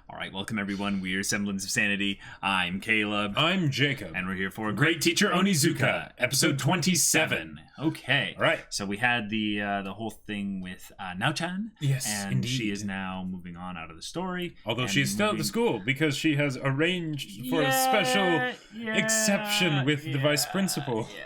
Alright, welcome everyone. We're Semblance of Sanity. I'm Caleb. I'm Jacob. And we're here for Great Teacher Onizuka, episode 27. Okay. Alright. So we had the whole thing with Nao-chan. Yes, and indeed. she is now moving on out of the story. Although she's still at the school because she has arranged for a special exception with the vice principal. Yeah,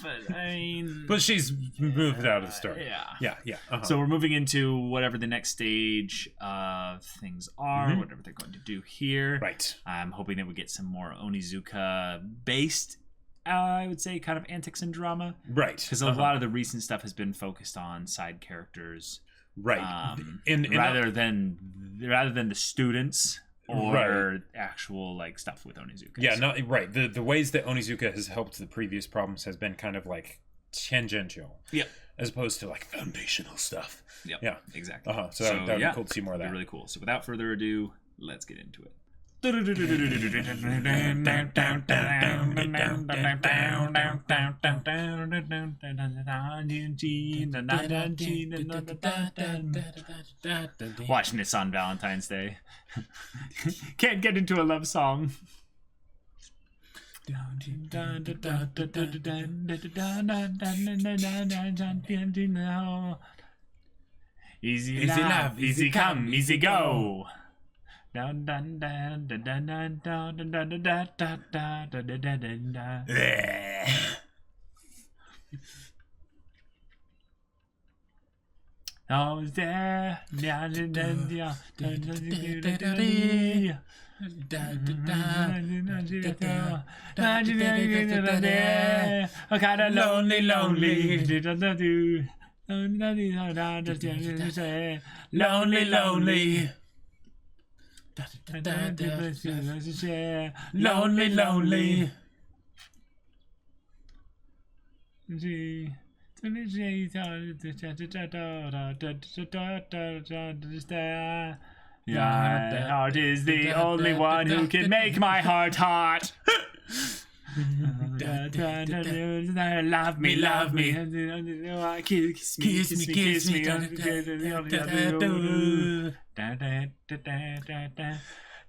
but I mean... But she's moved out of the story. Yeah. Yeah. So we're moving into whatever the next stage of things are, whatever they're going to do here. Right. I'm hoping that we get some more Onizuka-based, I would say, kind of antics and drama. Right. Because a lot of the recent stuff has been focused on side characters. Right. Rather than the students or actual like stuff with Onizuka. Yeah, no, right. The ways that Onizuka has helped the previous problems has been kind of like tangential. Yep. As opposed to like foundational stuff. Yep. Yeah. Exactly. So that would be cool to see more of that. Really cool. So without further ado, let's get into it. Watching this on Valentine's Day. Can't get into a love song. Easy love, easy come, easy go. I was there. I'm kind of lonely. Lonely. Your heart is the only one who can make my heart hot. Love me. Kiss me.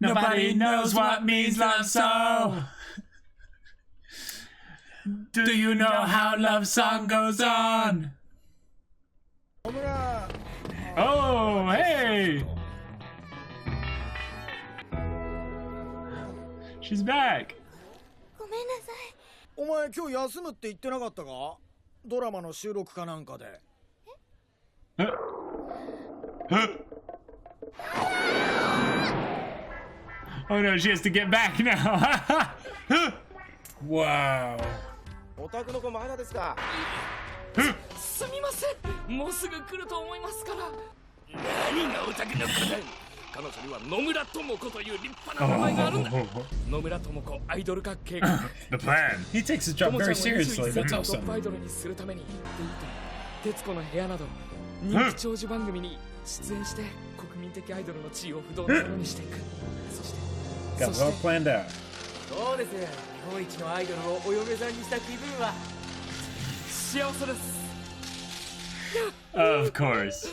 Nobody knows what means love so. Do you know how love song goes on? Oh, hey! She's back. ごめんなさい。お前今日休むって言ってなかったか？ドラマの収録かなんかで。Oh no, she has to get back now. Wow. お宅の子まだですか？すみません、もうすぐ来ると思いますから。何がお宅の子だ。彼女には野村智子という立派な名前があるんだ。野村智子アイドル化計画。The plan. He takes his job very seriously. That's トッ awesome. プアイドルにするために徹子の部屋など人気長寿番組に出演して国民的アイドルの地位を不動のものにしていく。そして Got well planned out. そうです。日本一のアイドルをお嫁さんにした気分は幸せです。Of course.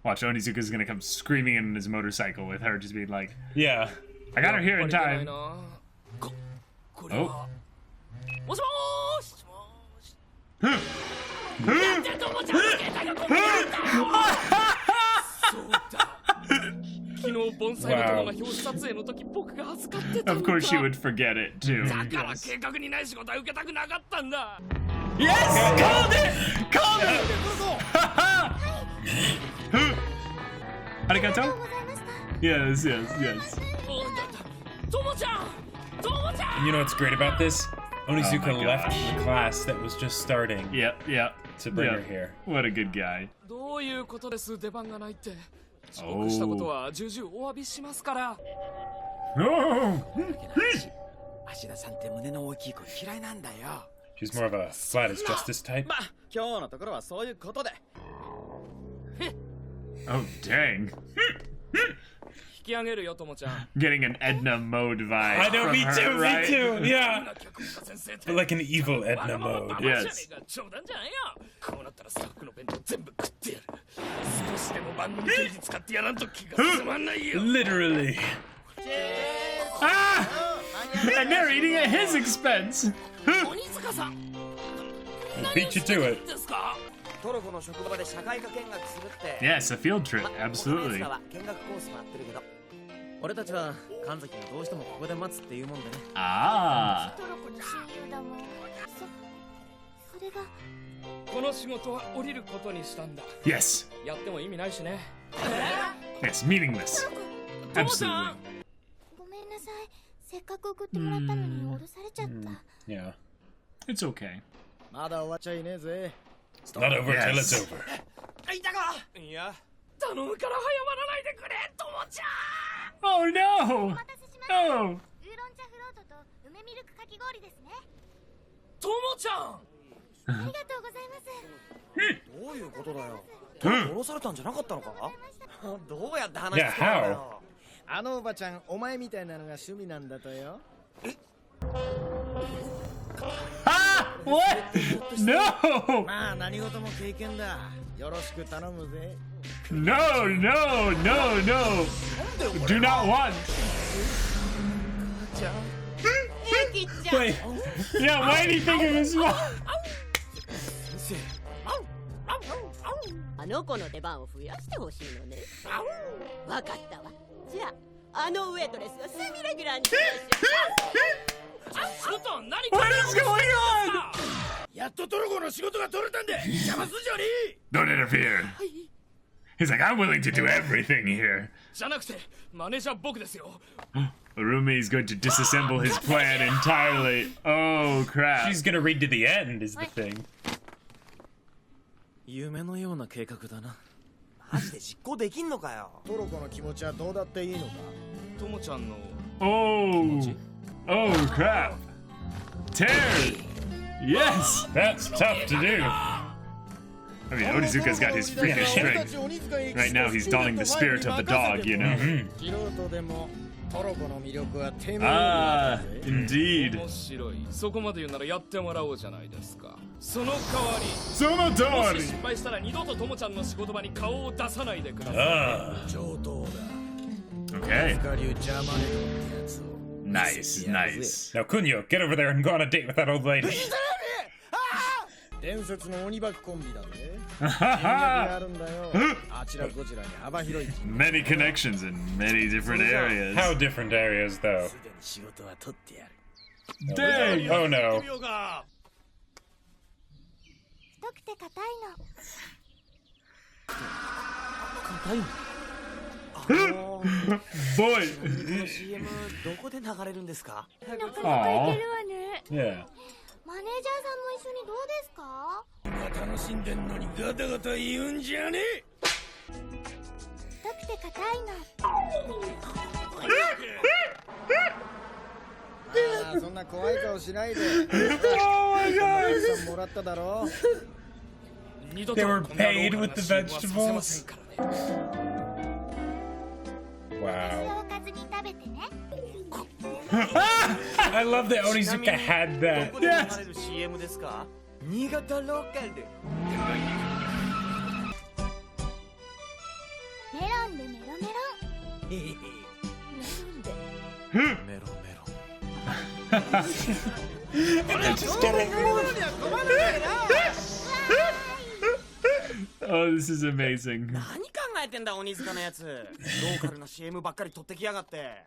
Watch, Onizuka's gonna come screaming in on his motorcycle with her just being like, Yeah. I got her here in time. これは。もしもーし。なんで友ちゃんの携帯がここにあるんだ。そうだ。昨日盆栽の友が表紙撮影の時僕が預かってたんだ。Of course she would forget it too. だから計画にない仕事は受けたくなかったんだ。 Yes! Called it! Called it! Arigato? Yes. 友ちゃん。 You know what's great about this? Onizuka Oh my left gosh. the class that was just starting Yep. to bring her here. What a good guy. どういうことです？出番がないって。遅刻したことは重々お詫びしますから。 No! 芦田さんって胸の大きい子嫌いなんだよ。 She's more of a flat as justice type. まあ今日のところはそういうことで。 Oh, dang. 引き上げるよ、ともちゃん。 Getting an Edna mode vibe. I know, from me her, too, right? me too, yeah. But like an evil Edna mode. Yes. 冗談じゃないよ。こうなったらスタッフの弁当全部食ってやる。少しでも番組経費使ってやらんと気が済まんないよ。 Literally. And they're eating at his expense. 鬼塚さん Beat you to it. ですか？トロコの職場で社会科見学するって Yes, a field trip. 他の Absolutely. 奴らは見学コースもやってるけど俺たちは神崎がどうしてもここで待つっていうもんでね Ah. トロコの親友だもんそれがこの仕事は降りることにしたんだ。 Yes. やっても意味ないしね。 Yes, meaningless. トモちゃ Absolutely. ん。ごめんなさいせっかく送ってもらったのに降ろされちゃった Yeah. It's okay. まだ終わっちゃいねえぜ It's not over till Yes. it's over. いたか？いや、頼むから早まらないでくれ、トモちゃん。 Oh お no! 待たせしました Oh. ウーロン茶フロートと梅ミルクかき氷ですねトモちゃん。ありがとうございますどういうことだよ 殺されたんじゃなかったのかどうやって話つけ Yeah, たんだよあのおばちゃんお前みたいなのが趣味なんだとよ Ah! What? No! まあ何事も経験だよろしく頼むぜ No, no, no, no. Do not want. Wait. Yeah, why do you think of his mom? あの子の出番を増やしてほしいのね。わかったわ。じゃあ、あのウェイトレスをセミレギュラーにしましょう。ちょっと何 What is going on? やっとトロコの仕事が取れたんで邪魔すんじゃねえ Don't interfere. He's like, I'm willing to do everything here. じゃなくて、マネージャー僕ですよ。 Urumi is going to disassemble his plan entirely. Oh, crap. She's gonna read to the end, is the thing. 夢のような計画だなマジで実行できんのかよトロコの気持ちはどうだっていいのかトモちゃんの Oh. Oh, crap. Terry. Yes. That's tough to do. I mean, Onizuka's got his freakish strength. Right now, he's donning the spirit of the dog, you know? 素人でもトロコの魅力はてめえに Ah, あるぜ indeed. 面白い。そこまで言うならやってもらおうじゃないですか。その代わり、 Sono もし Tori. 失敗したら二度とトモちゃんの仕事場に顔を出さないでください。 Ah. 上等だ Okay. 光流ジャーマネドってやつを Nice, nice. Now, Kunio, get over there and go on a date with that old lady. 伝説の鬼バクコンビだぜ人脈があるんだよあちらこちらに幅広い Many connections in many different areas. How different areas, though. すでに仕事は取ってやる Dang. Oh no. 太くて硬いの Boy. この CM どこで流れるんですかなかなかいけるわね Yeah. マネージャーさんも一緒にどうですか楽しんでんのにガタガタ言うんじゃねえ太くて硬いのああそんな怖い顔しないで Oh my god. さんもらっただろ二度 They と were こんなロー paid カル with な the 仕事はさせません vegetables. からね。 Wow. おかずに食べてね I love that Onizuka had ど that. こで流れる CM ですか新潟ローカルメロンでメロメロンメロメロ Oh, this is amazing. 何考えてんだ鬼塚のやつローカルな CM ばっかり撮ってきやがって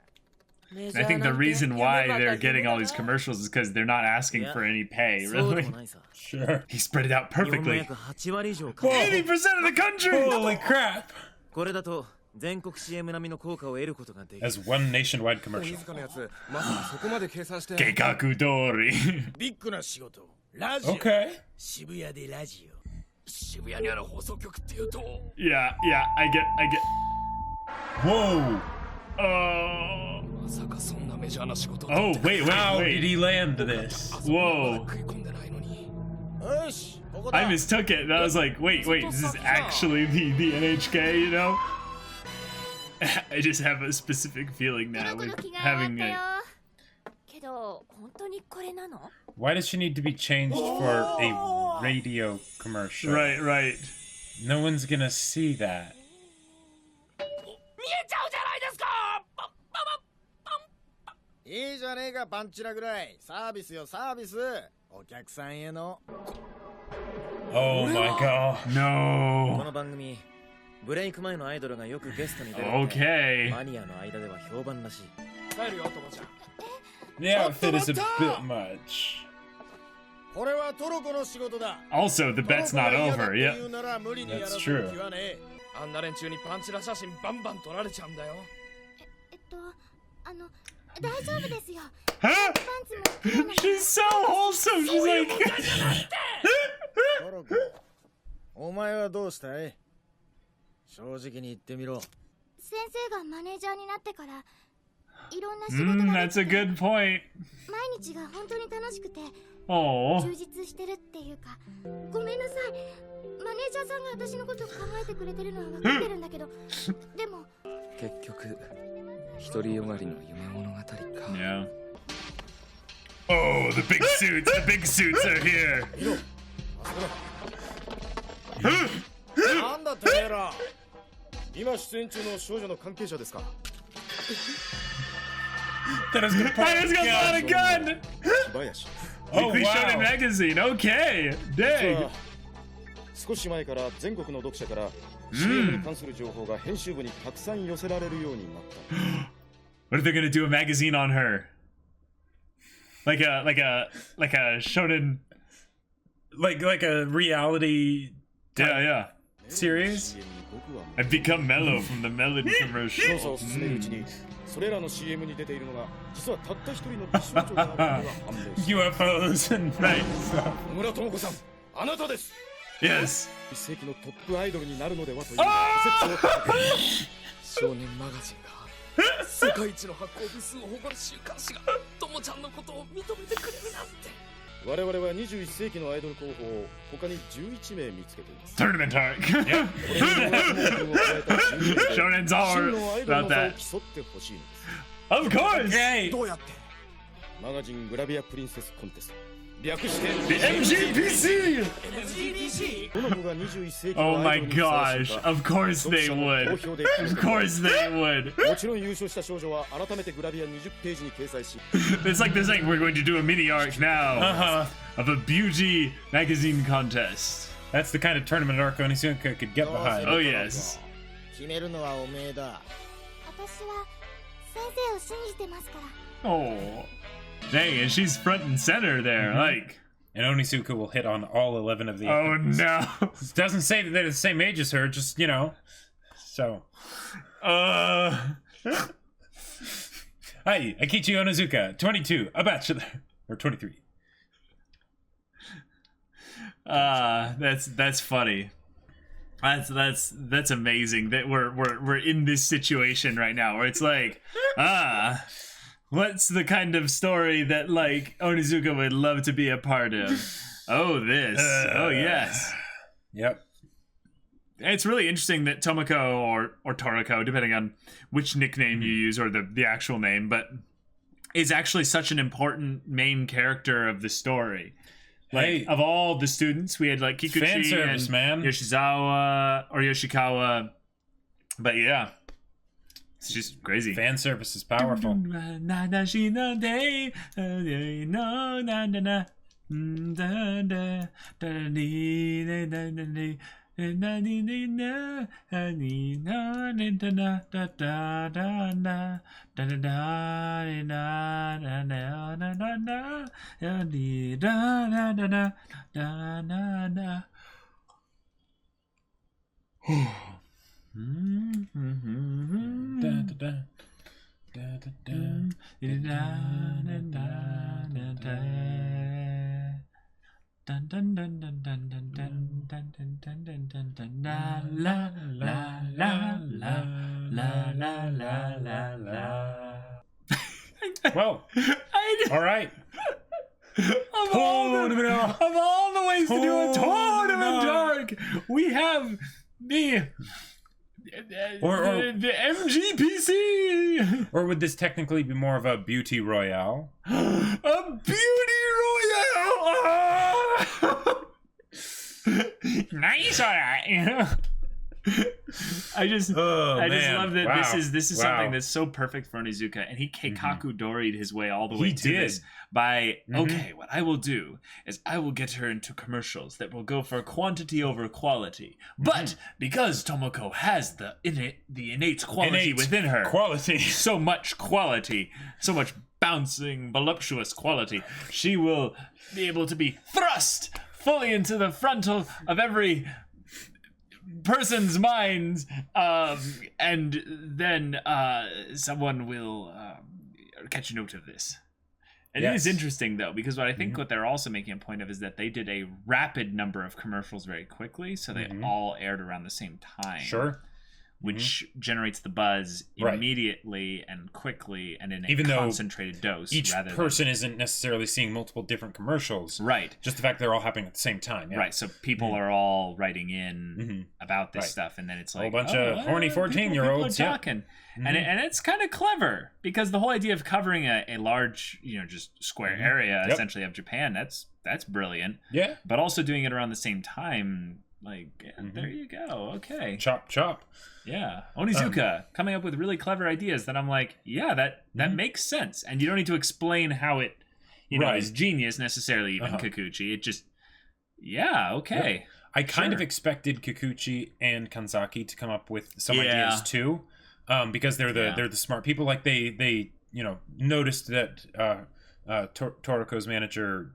I think the reason why they're getting all these commercials is because they're not asking for any pay, そうで really. もないさ Sure. He spread it out 日本の perfectly. 約8割以上 80% of the country! Holy crap. これだと全国 CM 並みの効果を得ることができる As one nationwide commercial. 鬼塚のやつまさかそこまで計算して計画通り。ビッグな仕事ラジオ Okay. 渋谷でラジオ渋谷にある放送局っていうと Yeah, yeah, I get. Whoa. Oh. まさかそんなメジャーな仕事を Oh, wait, wait, How did wait. he land this? あそこまで Whoa. 食い込んでないのによしここだ I mistook it, and I was like, wait, this is actually the NHK, you know? I just have a specific feeling ト now ロコ with の気が上が having ったよ it. けど、本当にこれなの？ Why does she need to be changed for a radio commercial? Right, right. No one's gonna see that. 見えちゃうじゃないですかいいじゃねえかパンチラぐらい。サービスよサービス。お客さんへの。 Oh my god. こ No. の番組ブレイク前のアイドルがよくゲストに出るって Okay. マニアの間では評判らしい。帰るよともちゃん。 The outfit is a bit much. これはトロコの仕事だ。 Also, the bet's not over. Yeah. That's true. あんな連中にパンチラ写真バンバン撮られちゃうんだよ。大丈夫ですよ。 Huh? パンツも綺麗なの。 She's so wholesome. She's like. トロコ、お前はどうしたい？正直に言ってみろ。先生がマネージャーになってからいろんな仕事が That's a good point. 毎日が本当に楽しくて Oh. 充実してるっていうか。ごめんなさい。マネージャーさんが私のことを考えてくれてるのは分かってるんだけど、でも結局独りよがりの夢物語か。 Yeah. Oh, the big suits. The big suits are here. なんだてめえら。今出演中の少女の関係者ですか？ That is good. I just got a gun. 木林。 Oh Weekly Shonen wow. Magazine. Okay. Dang. 少し前から全国の読者から CM に関する情報が編集部にたくさん寄せられるようになった。 What if they're gonna do a magazine on her? Like a shonen. Like a reality Yeah. series. CM に僕は I've become mellow from the melody 調査 commercial. を進めるうちにそれらの CM に出ているのが実はたった一人の美少女であることが判明した。 UFOs and right. 野村智子さん、あなたです。 Yes. 一世紀のトップアイドルになるのではという仮説を立てて少年マガジンが世界一の発行部数を誇る週刊誌がともちゃんのことを認めてくれるなんて。我々は21世紀のアイドル候補を他に11名見つけています。 Tournament arc. Yep. 真 Shonen's all のアイドル about の座を that. 競ってほしいのです。 Of course. Okay. どうやってマガジングラビアプリンセスコンテスト略して The MGPC. LGBT? どの子が21世紀 Oh のア my イドルにふさわしい gosh. か Of course they 読者の would. 投票で Of course they would. もちろん優勝した少女は改めてグラビア20ページに掲載し It's like they're saying we're going to do a mini arc now Uh-huh. of a beauty magazine contest. That's the kind of tournament arc Onizuka could get behind. Oh yes. 決めるのはおめえだ。私は先生を信じてますから。 Oh. Dang, and she's front and center there. Like, And Onizuka will hit on all 11 of the. oh no. It doesn't say that they're the same age as her, just, you know. So. Hi, Akichi Onizuka, 22, a bachelor. Or 23. That's funny. That's amazing that we're in this situation right now where it's like, what's the kind of story that like Onizuka would love to be a part of? Oh, this. Oh, yes. Yep. It's really interesting that Tomoko or Toriko, depending on which nickname you use or the actual name, but is actually such an important main character of the story. Like, Hey. of all the students, we had like Kikuchi Fan service, and man. Yoshizawa or Yoshikawa. But yeah, it's just crazy. Fan service is powerful. Well, all right. Of all the ways to do a tournament arc, we have the the MGPC. Or would this technically be more of a beauty royale? A beauty royale. Nice, alright. I just love that Wow. this is Wow. something that's so perfect for Onizuka, and he keikaku doried his way all the way He to did. this by okay, what I will do is I will get her into commercials that will go for quantity over quality, but because Tomoko has the innate quality within her, Quality. so much quality, so much bouncing, voluptuous quality, she will be able to be thrust fully into the frontal of every person's minds, and then someone will catch note of this. And it is Yes. interesting though, because what I think what they're also making a point of is that they did a rapid number of commercials very quickly, so they all aired around the same time. Sure. Which generates the buzz Right. immediately and quickly and in a Even though concentrated dose. Each rather person isn't necessarily seeing multiple different commercials. Right. Just the fact they're all happening at the same time. Yeah. Right, so people are all writing in about this Right. stuff, and then it's A like whole bunch of horny 14-year-olds. people are Yeah. talking, and it's kind of clever because the whole idea of covering a large, just square area Yep. essentially of Japan, that's brilliant. Yeah. But also doing it around the same time, like there you go, okay, Chop, chop. yeah, Onizuka coming up with really clever ideas that I'm like, yeah, that makes sense, and you don't need to explain how it, Right. is genius necessarily. Even Kikuchi, it just, okay. I kind of Sure. expected Kikuchi and Kanzaki to come up with some Yeah. ideas too, because they're the smart people. Like they noticed that Toriko's manager,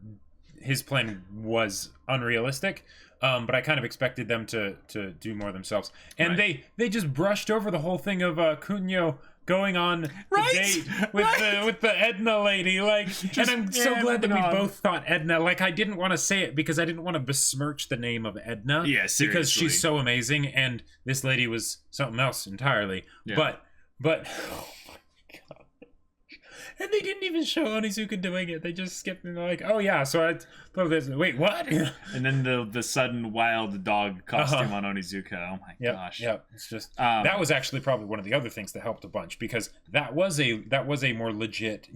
his plan was unrealistic. But I kind of expected them to do more themselves, and Right. they just brushed over the whole thing of Kunio going on Right, a date with the Edna lady, like. And I'm so glad that we moving on. both thought Edna. Like, I didn't want to say it because I didn't want to besmirch the name of Edna. Yeah, because seriously. she's so amazing, and this lady was something else entirely. Yeah. But. Oh my god. And they didn't even show Onizuka doing it. They just skipped and they're like, oh yeah, so I thought this. Wait, what? And then the sudden wild dog costume on Onizuka. Oh my gosh. Yeah, it's just that was actually probably one of the other things that helped a bunch, because that was a more legit,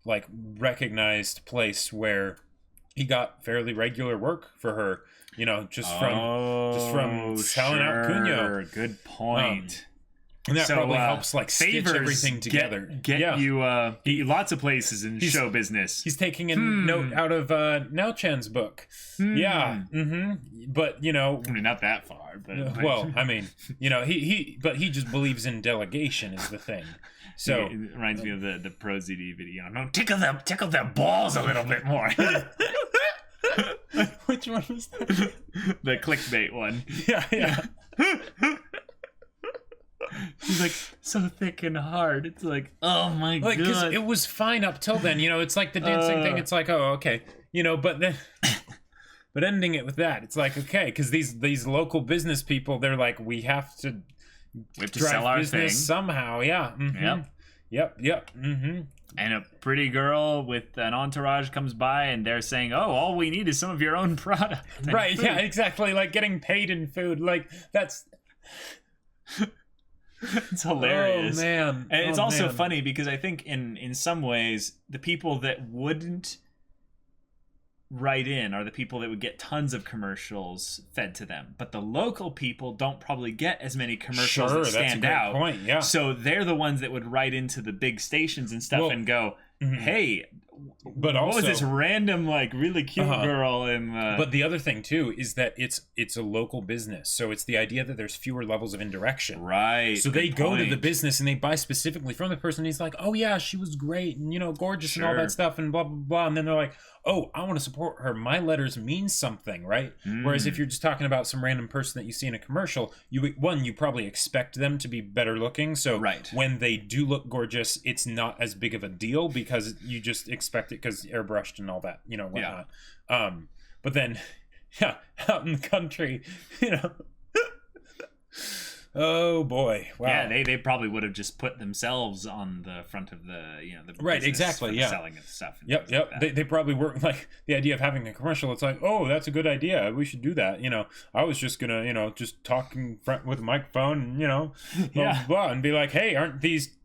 like recognized place where he got fairly regular work for her, just from selling out Kunio. Good point. And that So, probably helps like stitch favors everything together. Get you lots of places in show business. He's taking a note out of Now-chan's book. Yeah. But I mean, not that far, but well, I mean, he just believes in delegation is the thing. So it reminds me of the Pro ZD video. No, tickle their balls a little bit more. which one was that? The clickbait one. Yeah. He's like so thick and hard. It's like, oh my Like, because god. it was fine up till then, it's like the dancing thing. It's like, oh, okay, but then, but ending it with that, it's like, okay, because these local business people, they're like, we have to drive sell our business thing somehow. Yeah. Yep. And a pretty girl with an entourage comes by, and they're saying, "Oh, all we need is some of your own product." and Right. food." Yeah. Exactly. Like getting paid in food. Like that's. It's hilarious. Oh man. And it's also man. funny because I think in some ways the people that wouldn't write in are the people that would get tons of commercials fed to them, but the local people don't probably get as many commercials Sure, that stand that's a great out. point, yeah. So they're the ones that would write into the big stations and stuff Well, and go, "Hey, But what also, was this random like really cute girl?" And But the other thing too is that it's a local business, so it's the idea that there's fewer levels of indirection. right. So they good go to the point. business and they buy specifically from the person. He's like, "Oh yeah, she was great and gorgeous and all Sure. that stuff and blah blah blah." And then they're like, "Oh, I want to support her. My letters mean something, right?" Whereas if you're just talking about some random person that you see in a commercial, you probably expect them to be better looking. So Right. when they do look gorgeous, it's not as big of a deal because you just expect it because airbrushed and all that, whatnot. But then, yeah, out in the country, oh boy, wow. Yeah, they probably would have just put themselves on the front of the the Right, business exactly, for the yeah. selling of stuff. and Yep. things like that. They probably were like the idea of having a commercial. It's like, oh, that's a good idea. We should do that. I was just gonna, just talk in front with a microphone, and blah, Yeah. blah, blah, and be like, hey, aren't these,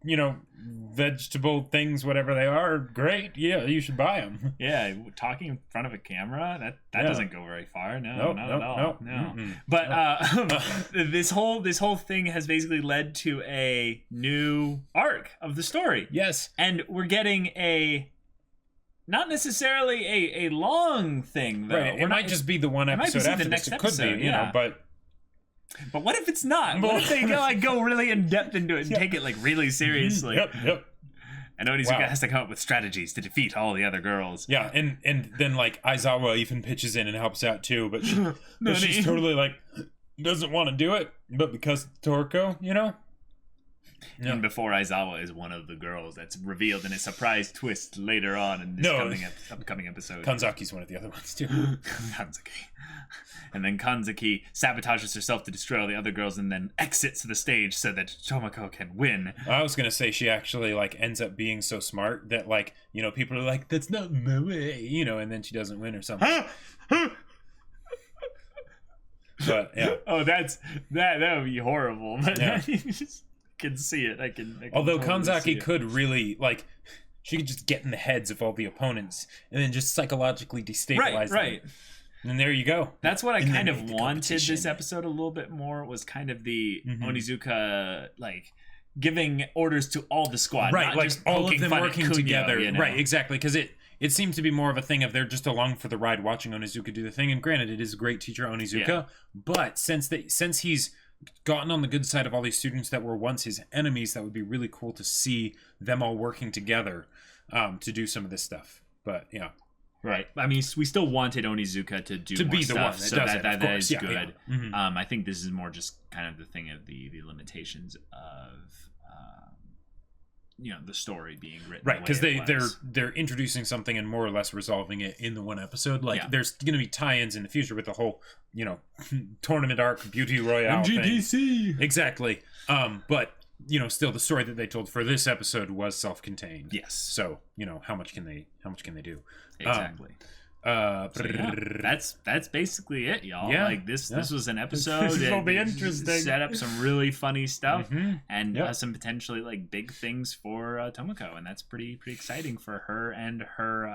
vegetable things, whatever they are great. Yeah, you should buy them. Yeah, talking in front of a camera, that doesn't go very far. No, not at all. Nope. No. But this whole thing has basically led to a new arc of the story. Yes. And we're getting not necessarily a long thing, though. Right. It might just be the one episode after this. It could be, you know, but what if it's not? What if they go really in depth into it and take it like really seriously? Yep. And Onizuka has to come up with strategies to defeat all the other girls. Yeah, and then like Aizawa even pitches in and helps out too, but she's totally like doesn't want to do it, but because Toriko, you know. Yeah. And before Aizawa is one of the girls, that's revealed in a surprise twist later on in this upcoming episode. Kanzaki's one of the other ones too. Kanzaki. And then Kanzaki sabotages herself to destroy all the other girls and then exits the stage so that Tomoko can win. I was gonna say she actually like ends up being so smart that like, you know, people are like, that's not my way, you know, and then she doesn't win or something. But yeah. Oh, that would be horrible. But yeah. Can see it. I can Although totally Kanzaki could really like, she could just get in the heads of all the opponents and then just psychologically destabilize them. Right. And there you go. That's what I kind of wanted this episode a little bit more, was kind of the Onizuka like giving orders to all the squad, right? Not like just all of them working together, you know? Right? Exactly, because it seemed to be more of a thing of they're just along for the ride, watching Onizuka do the thing. And granted, it is a great teacher, Onizuka, but since he's gotten on the good side of all these students that were once his enemies, that would be really cool to see them all working together to do some of this stuff. But yeah. Right. I mean, we still wanted Onizuka to do more be the stuff, one that so does that is yeah, good. Yeah. Mm-hmm. I think this is more just kind of the thing of the limitations of the story being written right, because they're introducing something and more or less resolving it in the one episode. Like there's going to be tie-ins in the future with the whole tournament arc, beauty royale MGDC thing. Exactly. But still the story that they told for this episode was self-contained. Yes. So how much can they do? Exactly. That's basically it, y'all. Yeah, like this was an episode that will be interesting. Set up some really funny stuff and some potentially like big things for Tomoko, and that's pretty exciting for her and her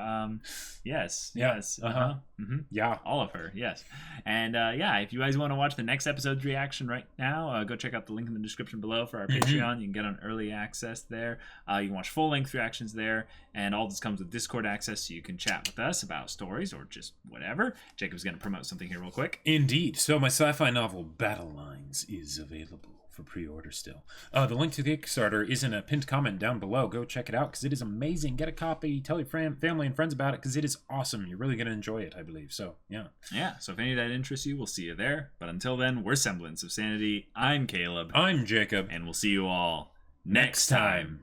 all of her, yes. And if you guys want to watch the next episode's reaction right now, go check out the link in the description below for our Patreon. You can get on early access there. You can watch full-length reactions there, and all this comes with Discord access, so you can chat with us about stories or just whatever. Jacob's going to promote something here real quick. Indeed. So my sci-fi novel Battle Lines is available for pre-order still. The link to the Kickstarter is in a pinned comment down below. Go check it out because it is amazing. Get a copy. Tell your family and friends about it because it is awesome. You're really going to enjoy it, I believe. So, yeah. Yeah, so if any of that interests you, we'll see you there. But until then, we're Semblance of Sanity. I'm Caleb. I'm Jacob. And we'll see you all next time.